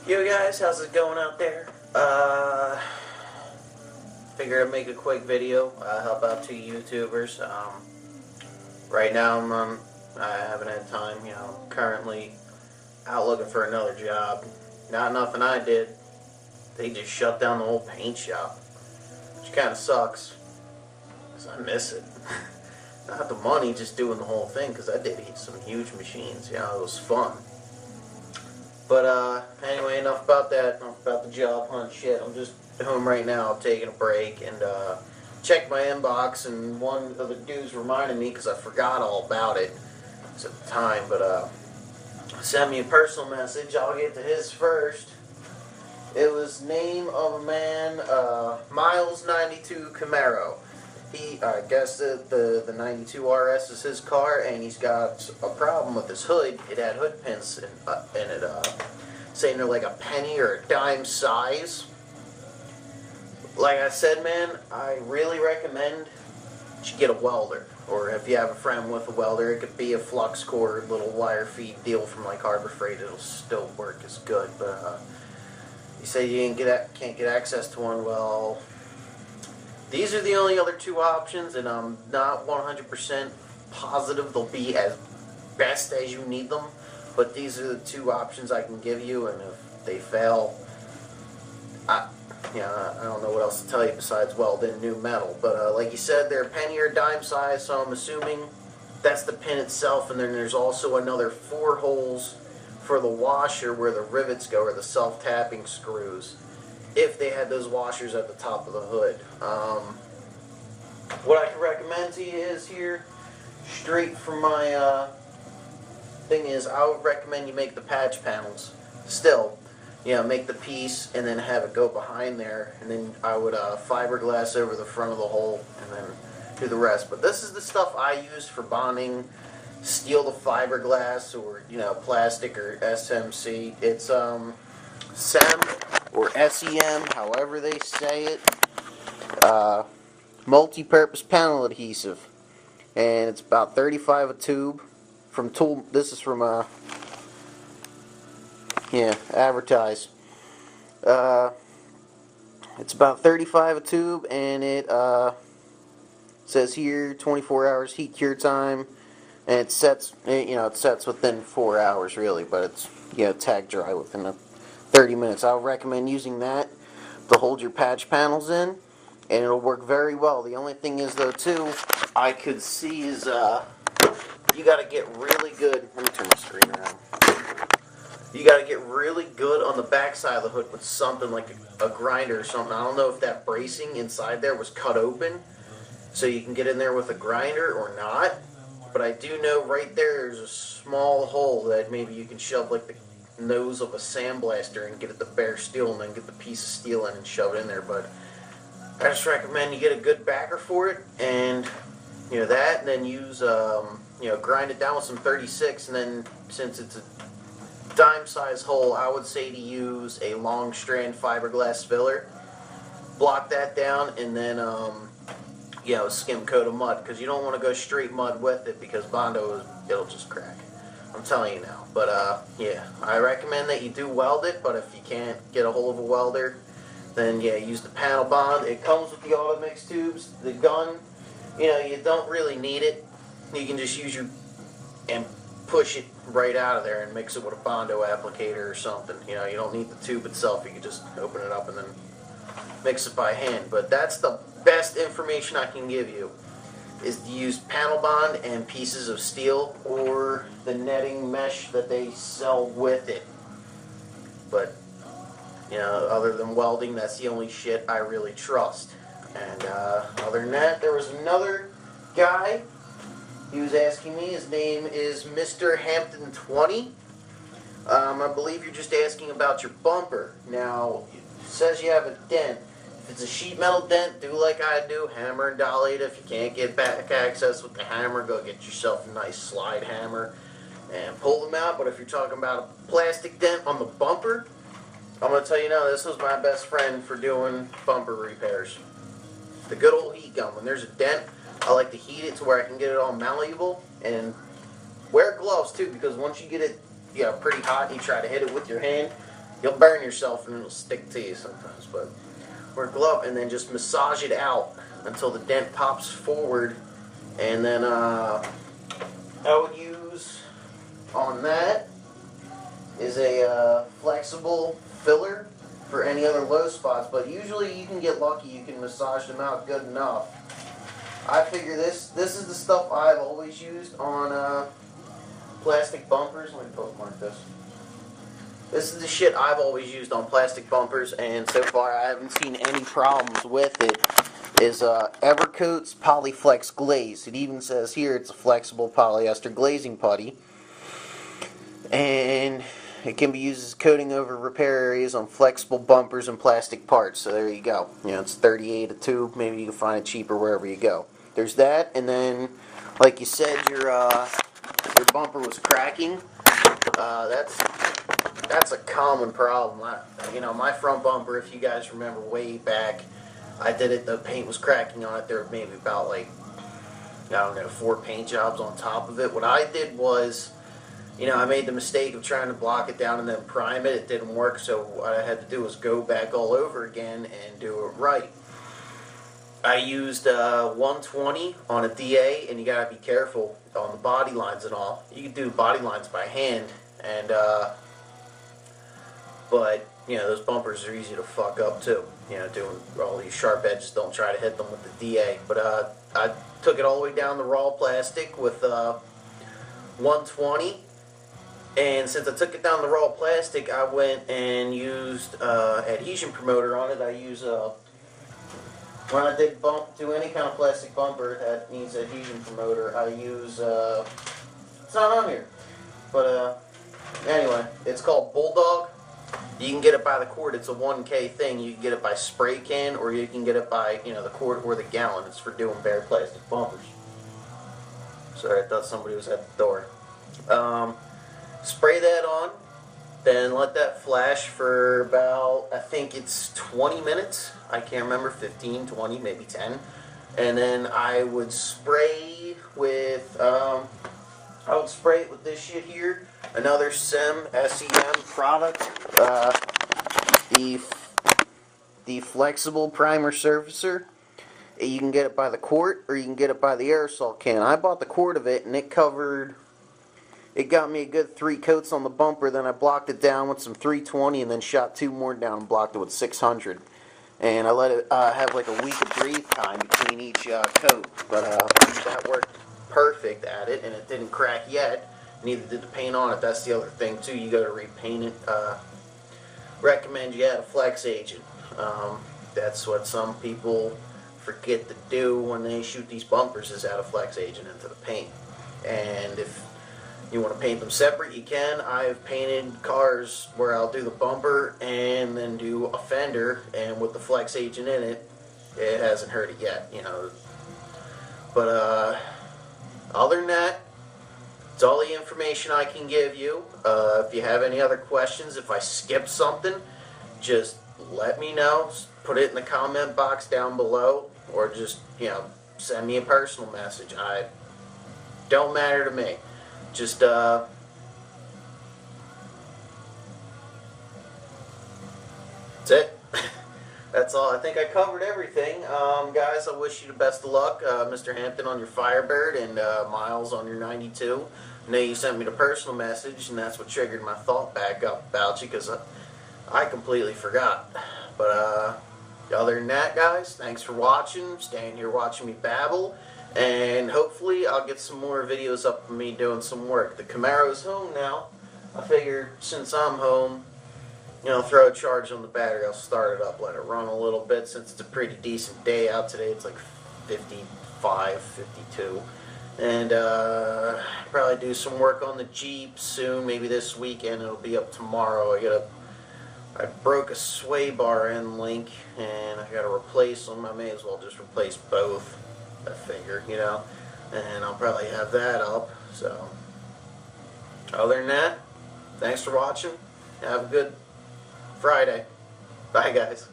Yo guys, how's it going out there? Figured I'd make a quick video, help out two YouTubers. Right now I haven't had time, currently out looking for another job. Not nothing I did. They just shut down the whole paint shop, which kind of sucks, because I miss it. Not the money, just doing the whole thing, because I did some huge machines, it was fun. But anyway, enough about that, enough about the job hunt shit. I'm just home right now, taking a break, and checked my inbox, and one of the dudes reminded me, because I forgot all about it at the time, but sent me a personal message. I'll get to his first. It was name of a man, Miles 92 Camaro. I guess the 92 RS is his car, and he's got a problem with his hood. It had hood pins in it, saying they're like a penny or a dime size. Like I said, man, I really recommend you get a welder, or if you have a friend with a welder, it could be a flux cord, little wire feed deal from like Harbor Freight. It'll still work as good, but you say you can't get access to one. Well, these are the only other two options, and I'm not 100% positive they'll be as best as you need them, but these are the two options I can give you, and if they fail, I don't know what else to tell you besides welding new metal. But like you said, they're penny or dime size, so I'm assuming that's the pin itself, and then there's also another 4 holes for the washer where the rivets go, or the self-tapping screws, if they had those washers at the top of the hood. What I can recommend to you is here, straight from my thing is, I would recommend you make the patch panels. Still, make the piece and then have it go behind there, and then I would fiberglass over the front of the hole and then do the rest. But this is the stuff I use for bonding steel to fiberglass, or plastic, or SMC. It's SEM or SEM, however they say it. Multi-purpose panel adhesive, and it's about 35 a tube from Tool. This is from advertise. It's about 35 a tube, and it says here 24 hours heat cure time, and it sets within 4 hours really, but it's tag dry within 30 minutes. I would recommend using that to hold your patch panels in, and it'll work very well. The only thing is, though, too, I could see is you got to get really good. Let me turn the screen around. You got to get really good on the back side of the hood with something like a grinder or something. I don't know if that bracing inside there was cut open, so you can get in there with a grinder or not. But I do know right there's a small hole that maybe you can shove like the nose of a sandblaster and get at the bare steel, and then get the piece of steel in and shove it in there. But I just recommend you get a good backer for it, and that, and then use grind it down with some 36, and then since it's a dime size hole, I would say to use a long strand fiberglass filler. Block that down, and then a skim coat of mud, because you don't want to go straight mud with it, because Bondo it'll just crack. I'm telling you now. But I recommend that you do weld it, but if you can't get a hold of a welder, then use the panel bond. It comes with the Automix tubes. The gun, you don't really need it. You can just use and push it right out of there and mix it with a Bondo applicator or something. You don't need the tube itself. You can just open it up and then mix it by hand. But that's the best information I can give you, is to use panel bond and pieces of steel, or the netting mesh that they sell with it. But other than welding, that's the only shit I really trust. And other than that, there was another guy. He was asking me. His name is Mr. Hampton 20. I believe you're just asking about your bumper. Now, it says you have a dent. If it's a sheet metal dent, do like I do, hammer and dolly it. If you can't get back access with the hammer, go get yourself a nice slide hammer and pull them out. But if you're talking about a plastic dent on the bumper, I'm going to tell you now, this was my best friend for doing bumper repairs. The good old heat gun. When there's a dent, I like to heat it to where I can get it all malleable, and wear gloves too, because once you get it pretty hot and you try to hit it with your hand, You'll burn yourself and it'll stick to you sometimes, but wear a glove and then just massage it out until the dent pops forward. And then I would use on that is a flexible filler for any other low spots, but usually you can get lucky, you can massage them out good enough. I figure this is the stuff I've always used on plastic bumpers. Let me bookmark this. This is the shit I've always used on plastic bumpers, and so far I haven't seen any problems with it. Is Evercoat's Polyflex Glaze. It even says here it's a flexible polyester glazing putty, and it can be used as coating over repair areas on flexible bumpers and plastic parts. So there you go. You know, it's $38 a tube. Maybe you can find it cheaper wherever you go. There's that, and then, like you said, your bumper was cracking. That's a common problem. My front bumper, if you guys remember way back, I did it. The paint was cracking on it. There were maybe about 4 paint jobs on top of it. What I did was, I made the mistake of trying to block it down and then prime it. It didn't work, so what I had to do was go back all over again and do it right. I used 120 on a DA, and you gotta be careful on the body lines and all. You can do body lines by hand, and but those bumpers are easy to fuck up too. Doing all these sharp edges. Don't try to hit them with the DA. But I took it all the way down the raw plastic with 120. And since I took it down the raw plastic, I went and used adhesion promoter on it. I use when I do any kind of plastic bumper that needs adhesion promoter, I use it's not on here, but anyway, it's called Bulldog. You can get it by the quart. It's a 1K thing. You can get it by spray can, or you can get it by the quart or the gallon. It's for doing bare plastic bumpers. Sorry, I thought somebody was at the door. Spray that on, then let that flash for about, I think it's 20 minutes. I can't remember, 15, 20, maybe 10. And then I would spray with, this shit here. Another SEM product. The Flexible Primer Surfacer. You can get it by the quart, or you can get it by the aerosol can. I bought the quart of it, and it got me a good 3 coats on the bumper. Then I blocked it down with some 320 and then shot 2 more down and blocked it with 600. And I let it have like a week of breathe time between each coat. But that worked perfect at it, and it didn't crack yet. Neither did the paint on it. That's the other thing too. You got to repaint it. Recommend you add a flex agent. That's what some people forget to do when they shoot these bumpers, is add a flex agent into the paint. And if you want to paint them separate, you can. I've painted cars where I'll do the bumper and then do a fender, and with the flex agent in it, it hasn't hurt it yet, But other than that, it's all the information I can give you. If you have any other questions, if I skipped something, just let me know. Put it in the comment box down below, or just, send me a personal message. Don't matter to me. Just, that's it. That's all. I think I covered everything. Guys, I wish you the best of luck. Mr. Hampton on your Firebird, and Miles on your 92. I know you sent me the personal message, and that's what triggered my thought back up about you, because I completely forgot. But other than that, guys, thanks for watching. Staying here watching me babble. And hopefully I'll get some more videos up of me doing some work. The Camaro's home now. I figured since I'm home, throw a charge on the battery. I'll start it up, let it run a little bit, since it's a pretty decent day out today. It's like 55, 52. And probably do some work on the Jeep soon, maybe this weekend. It'll be up tomorrow. I broke a sway bar end link, and I gotta replace them. I may as well just replace both, I figure, and I'll probably have that up. So other than that, thanks for watching. Have a good Friday. Bye, guys.